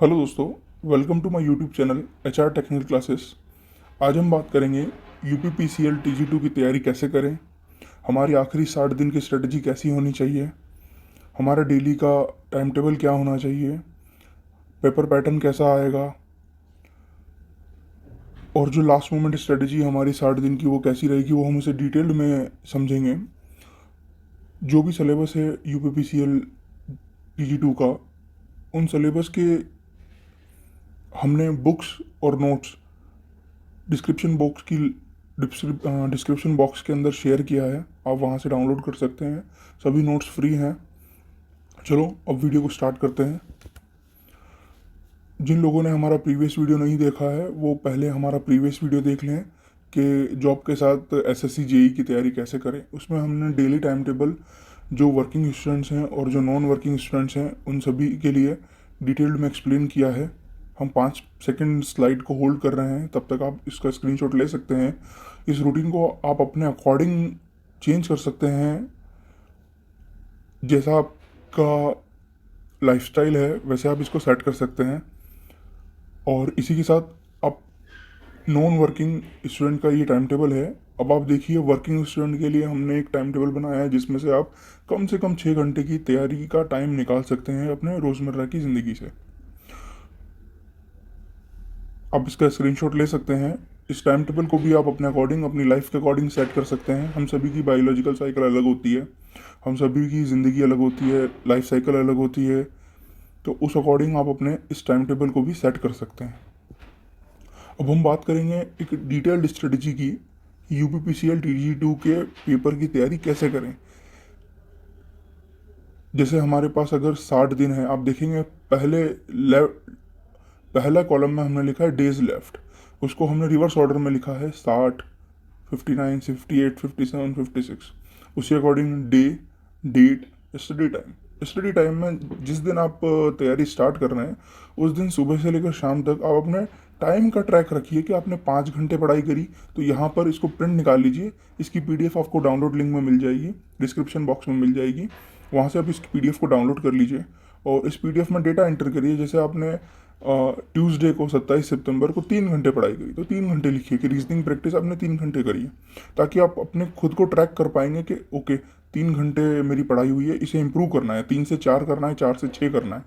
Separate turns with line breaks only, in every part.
Hello दोस्तों, welcome to my YouTube channel HR technical classes. आज हम बात करेंगे UPPCL TG2 की तैयारी कैसे करें, हमारी आखिरी 60 दिन की स्ट्रेटजी कैसी होनी चाहिए, हमारा डेली का टाइम टेबल क्या होना चाहिए, पेपर पैटर्न कैसा आएगा और जो लास्ट मोमेंट स्ट्रेटजी हमारी 60 दिन की वो कैसी रहेगी, वो हम उसे डिटेल्ड में समझेंगे। जो भी सिलेबस है UPPCL TG2 का, उन सिलेबस के हमने बुक्स और नोट्स डिस्क्रिप्शन बॉक्स के अंदर शेयर किया है। आप वहाँ से डाउनलोड कर सकते हैं, सभी नोट्स फ्री हैं। चलो अब वीडियो को स्टार्ट करते हैं। जिन लोगों ने हमारा प्रीवियस वीडियो नहीं देखा है वो पहले हमारा प्रीवियस वीडियो देख लें कि जॉब के साथ SSC JEE की तैयारी कैसे करें। उसमें हमने डेली टाइम टेबल जो वर्किंग स्टूडेंट्स हैं और जो नॉन वर्किंग स्टूडेंट्स हैं उन सभी के लिए डिटेल्ड में एक्सप्लेन किया है। हम 5 सेकंड स्लाइड को होल्ड कर रहे हैं, तब तक आप इसका स्क्रीनशॉट ले सकते हैं। इस रूटीन को आप अपने अकॉर्डिंग चेंज कर सकते हैं, जैसा आपका लाइफस्टाइल है वैसे आप इसको सेट कर सकते हैं। और इसी के साथ आप नॉन वर्किंग स्टूडेंट का ये टाइम टेबल है। अब आप देखिए, वर्किंग स्टूडेंट के लिए हमने एक टाइम टेबल बनाया है जिसमें से आप कम से कम 6 घंटे की तैयारी का टाइम निकाल सकते हैं अपने रोज़मर्रा की ज़िंदगी से। आप इसका स्क्रीनशॉट ले सकते हैं। इस टाइम टेबल को भी आप अपने अकॉर्डिंग, अपनी लाइफ के अकॉर्डिंग सेट कर सकते हैं। हम सभी की बायोलॉजिकल साइकिल अलग होती है, हम सभी की ज़िंदगी अलग होती है, लाइफ साइकिल अलग होती है, तो उस अकॉर्डिंग आप अपने इस टाइम टेबल को भी सेट कर सकते हैं। अब हम बात करेंगे एक डिटेल्ड स्ट्रेटजी की, UPPCL TG2 के पेपर की तैयारी कैसे करें। जैसे हमारे पास अगर 60 दिन है, आप देखेंगे पहला कॉलम में हमने लिखा है डेज लेफ्ट, उसको हमने रिवर्स ऑर्डर में लिखा है 60, 59, 58, 57, 56। उसी according day, date, study time में जिस दिन आप तैयारी स्टार्ट कर रहे हैं उस दिन सुबह से लेकर शाम तक आप अपने टाइम का ट्रैक रखिए कि आपने 5 घंटे पढ़ाई करी, तो यहाँ पर इसको प्रिंट निकाल लीजिए। इसकी PDF आपको डाउनलोड लिंक में मिल जाएगी, डिस्क्रिप्शन बॉक्स में मिल जाएगी, वहाँ से आप इस PDF को डाउनलोड कर लीजिए और इस PDF में डेटा एंटर करिए। जैसे आपने ट्यूसडे को 27 सितंबर को 3 घंटे पढ़ाई करी, तो 3 घंटे लिखिए कि रीजनिंग प्रैक्टिस आपने 3 घंटे करी है, ताकि आप अपने खुद को ट्रैक कर पाएंगे कि ओके 3 घंटे मेरी पढ़ाई हुई है, इसे इम्प्रूव करना है, 3 से 4 करना है, 4 से 6 करना है।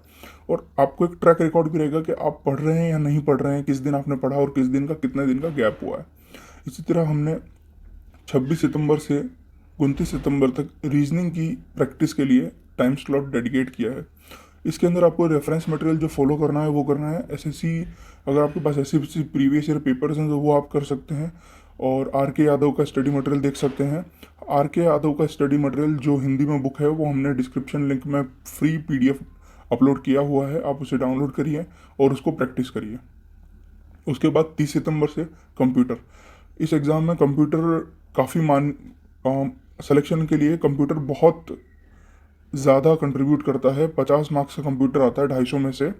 और आपको एक ट्रैक रिकॉर्ड भी रहेगा कि आप पढ़ रहे हैं या नहीं पढ़ रहे हैं, किस दिन आपने पढ़ा और किस दिन का कितने दिन का गैप हुआ है। इसी तरह हमने 26 सितंबर से 29 सितंबर तक रीजनिंग की प्रैक्टिस के लिए टाइम स्लॉट डेडिकेट किया है। इसके अंदर आपको रेफरेंस मटेरियल जो फॉलो करना है वो करना है। SSC, अगर आपके पास SSC प्रीवियस ईयर पेपर्स हैं तो वो आप कर सकते हैं, और RK यादव का स्टडी मटेरियल देख सकते हैं। RK यादव का स्टडी मटेरियल जो हिंदी में बुक है वो हमने डिस्क्रिप्शन लिंक में फ्री PDF अपलोड किया हुआ है, आप उसे डाउनलोड करिए और उसको प्रैक्टिस करिए। उसके बाद 30 सितंबर से कंप्यूटर। इस एग्ज़ाम में कंप्यूटर काफ़ी सिलेक्शन के लिए कंप्यूटर बहुत ज़्यादा कंट्रीब्यूट करता है। 50 मार्क्स का कंप्यूटर आता है, 250 में से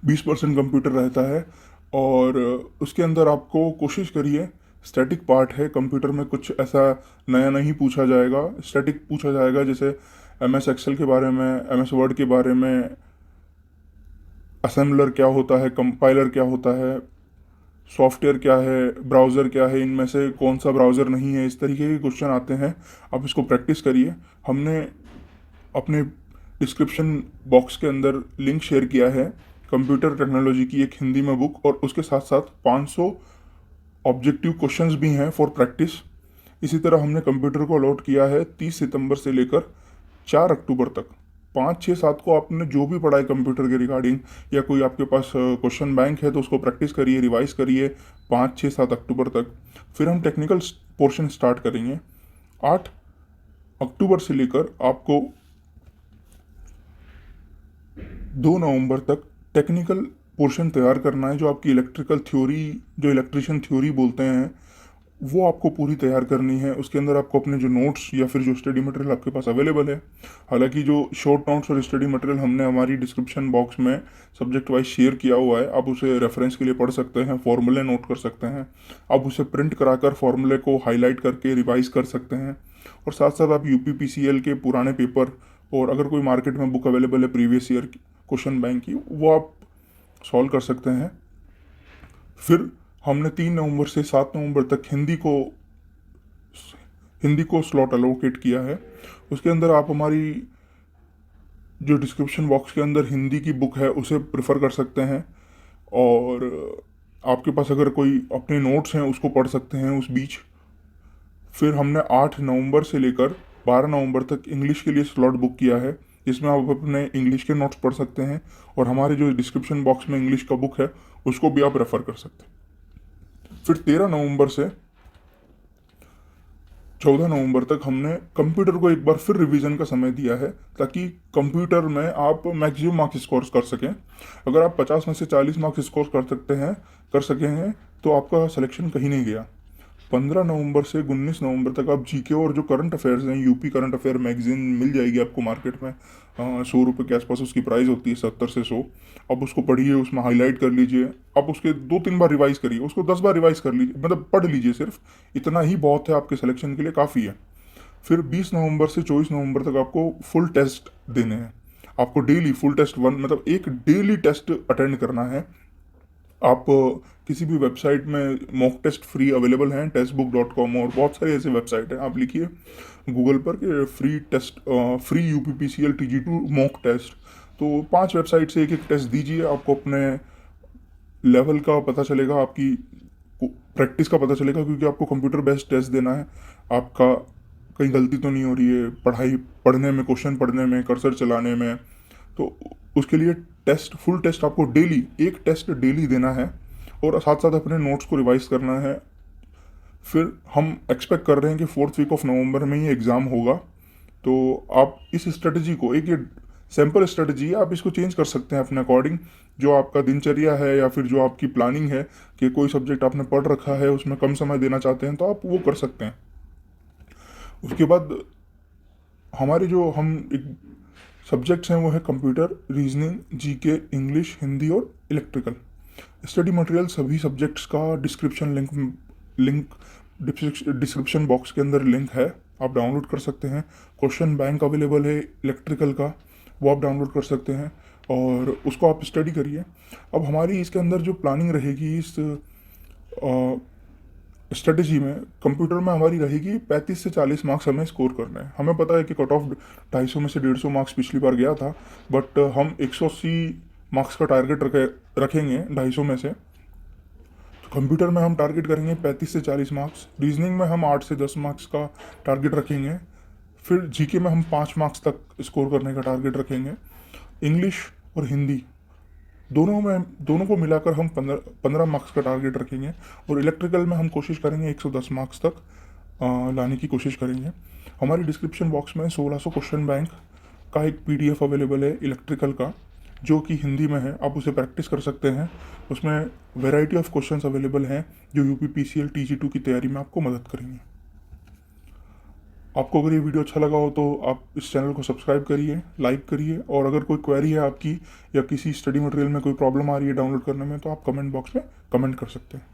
20% कंप्यूटर रहता है। और उसके अंदर आपको कोशिश करिए, स्टैटिक पार्ट है कंप्यूटर में, कुछ ऐसा नया नहीं पूछा जाएगा। स्टैटिक पूछा जाएगा जैसे MS एक्सेल के बारे में, MS वर्ड के बारे में, असेंबलर क्या होता है, कंपाइलर क्या होता है, सॉफ्टवेयर क्या है, ब्राउज़र क्या है, इनमें से कौन सा ब्राउज़र नहीं है, इस तरीके के क्वेश्चन आते हैं। आप इसको प्रैक्टिस करिए। हमने अपने डिस्क्रिप्शन बॉक्स के अंदर लिंक शेयर किया है कंप्यूटर टेक्नोलॉजी की एक हिंदी में बुक, और उसके साथ साथ 500 ऑब्जेक्टिव क्वेश्चंस भी हैं फॉर प्रैक्टिस। इसी तरह हमने कंप्यूटर को अलॉट किया है 30 सितंबर से लेकर 4 अक्टूबर तक। 5, 6, 7 को आपने जो भी पढ़ा है कंप्यूटर के रिगार्डिंग, या कोई आपके पास क्वेश्चन बैंक है तो उसको प्रैक्टिस करिए, रिवाइज करिए 5, 6, 7 अक्टूबर तक। फिर हम टेक्निकल पोर्शन स्टार्ट करेंगे 8 अक्टूबर से लेकर आपको 2 नवंबर तक टेक्निकल पोर्शन तैयार करना है। जो आपकी इलेक्ट्रिकल थ्योरी, जो इलेक्ट्रिशियन थ्योरी बोलते हैं, वो आपको पूरी तैयार करनी है। उसके अंदर आपको अपने जो नोट्स या फिर जो स्टडी मटेरियल आपके पास अवेलेबल है, हालांकि जो शॉर्ट नोट्स और स्टडी मटेरियल हमने हमारी डिस्क्रिप्शन बॉक्स में सब्जेक्ट वाइज शेयर किया हुआ है, आप उसे रेफरेंस के लिए पढ़ सकते हैं, फॉर्मूले नोट कर सकते हैं, आप उसे प्रिंट कराकर फॉर्मूले को हाईलाइट करके रिवाइज कर सकते हैं। और साथ साथ आप UPPCL के पुराने पेपर, और अगर कोई मार्केट में बुक अवेलेबल है प्रीवियस ईयर क्वेश्चन बैंक की, वो आप सॉल्व कर सकते हैं। फिर हमने 3 नवंबर से 7 नवंबर तक हिंदी को स्लॉट अलोकेट किया है। उसके अंदर आप हमारी जो डिस्क्रिप्शन बॉक्स के अंदर हिंदी की बुक है उसे प्रेफर कर सकते हैं, और आपके पास अगर कोई अपने नोट्स हैं उसको पढ़ सकते हैं उस बीच। फिर हमने 8 नवंबर से लेकर 12 नवंबर तक इंग्लिश के लिए स्लॉट बुक किया है, जिसमें आप अपने इंग्लिश के नोट्स पढ़ सकते हैं, और हमारे जो डिस्क्रिप्शन बॉक्स में इंग्लिश का बुक है उसको भी आप रेफ़र कर सकते हैं। फिर 13 नवंबर से 14 नवंबर तक हमने कंप्यूटर को एक बार फिर रिवीजन का समय दिया है, ताकि कंप्यूटर में आप मैक्सिमम मार्क्स स्कोर कर सकें। अगर आप 50 में से 40 मार्क्स स्कोर कर सके हैं तो आपका सिलेक्शन कहीं नहीं गया। 15 नवंबर से 19 नवंबर तक आप जीके और जो करंट अफेयर्स हैं, यूपी करंट अफेयर मैगजीन मिल जाएगी आपको मार्केट में, 100 रुपये के आसपास उसकी प्राइस होती है, 70 से 100। अब उसको पढ़िए, उसमें हाईलाइट कर लीजिए, अब उसके 2-3 बार रिवाइज करिए, उसको 10 बार रिवाइज कर लीजिए, मतलब पढ़ लीजिए, सिर्फ इतना ही बहुत है, आपके सिलेक्शन के लिए काफ़ी है। फिर 20 नवंबर से 24 नवंबर तक आपको फुल टेस्ट देने हैं। आपको डेली फुल टेस्ट मतलब एक डेली टेस्ट अटेंड करना है। आप किसी भी वेबसाइट में मॉक टेस्ट फ्री अवेलेबल हैं, testbook.com, और बहुत सारी ऐसी वेबसाइट हैं, आप लिखिए गूगल पर कि free UPPCL TG2 mock test. तो 5 वेबसाइट से एक टेस्ट दीजिए, आपको अपने लेवल का पता चलेगा, आपकी प्रैक्टिस का पता चलेगा, क्योंकि आपको कंप्यूटर बेस्ड टेस्ट देना है। आपका कहीं गलती तो नहीं हो रही है पढ़ने में, क्वेश्चन पढ़ने में, कर्सर चलाने में, तो उसके लिए फुल टेस्ट आपको डेली, एक टेस्ट डेली देना है, और साथ साथ अपने नोट्स को रिवाइज करना है। फिर हम एक्सपेक्ट कर रहे हैं कि 4th वीक ऑफ नवंबर में ही एग्ज़ाम होगा। तो आप इस स्ट्रेटजी को, एक ये सैम्पल स्ट्रेटजी है, आप इसको चेंज कर सकते हैं अपने अकॉर्डिंग, जो आपका दिनचर्या है या फिर जो आपकी प्लानिंग है कि कोई सब्जेक्ट आपने पढ़ रखा है उसमें कम समय देना चाहते हैं तो आप वो कर सकते हैं। उसके बाद हमारे जो हम एक सब्जेक्ट्स हैं वो है computer, reasoning, GK, English, Hindi और इलेक्ट्रिकल। स्टडी मटेरियल सभी सब्जेक्ट्स का डिस्क्रिप्शन बॉक्स के अंदर लिंक है, आप डाउनलोड कर सकते हैं। क्वेश्चन बैंक अवेलेबल है इलेक्ट्रिकल का, वो आप डाउनलोड कर सकते हैं और उसको आप स्टडी करिए। अब हमारी इसके अंदर जो प्लानिंग रहेगी इस स्ट्रेटजी में, कंप्यूटर में हमारी रहेगी 35 से 40 मार्क्स हमें स्कोर करना है। हमें पता है कि कट ऑफ 250 में से 150 मार्क्स पिछली बार गया था, बट हम 180 मार्क्स का टारगेट रखेंगे 250 में से। तो कंप्यूटर में हम टारगेट करेंगे 35 से 40 मार्क्स, रीजनिंग में हम 8 से 10 मार्क्स का टारगेट रखेंगे, फिर जीके में हम 5 मार्क्स तक स्कोर करने का टारगेट रखेंगे। इंग्लिश और हिंदी दोनों को मिलाकर हम 15 मार्क्स का टारगेट रखेंगे, और इलेक्ट्रिकल में हम कोशिश करेंगे 110 मार्क्स तक लाने की कोशिश करेंगे। हमारी डिस्क्रिप्शन बॉक्स में 1600 क्वेश्चन बैंक का एक PDF अवेलेबल है इलेक्ट्रिकल का, जो कि हिंदी में है, आप उसे प्रैक्टिस कर सकते हैं। उसमें वैरायटी ऑफ क्वेश्चंस अवेलेबल हैं जो UPPCL TG2 की तैयारी में आपको मदद करेंगे। आपको अगर ये वीडियो अच्छा लगा हो तो आप इस चैनल को सब्सक्राइब करिए, लाइक करिए, और अगर कोई क्वेरी है आपकी या किसी स्टडी मटेरियल में कोई प्रॉब्लम आ रही है डाउनलोड करने में तो आप कमेंट बॉक्स में कमेंट कर सकते हैं।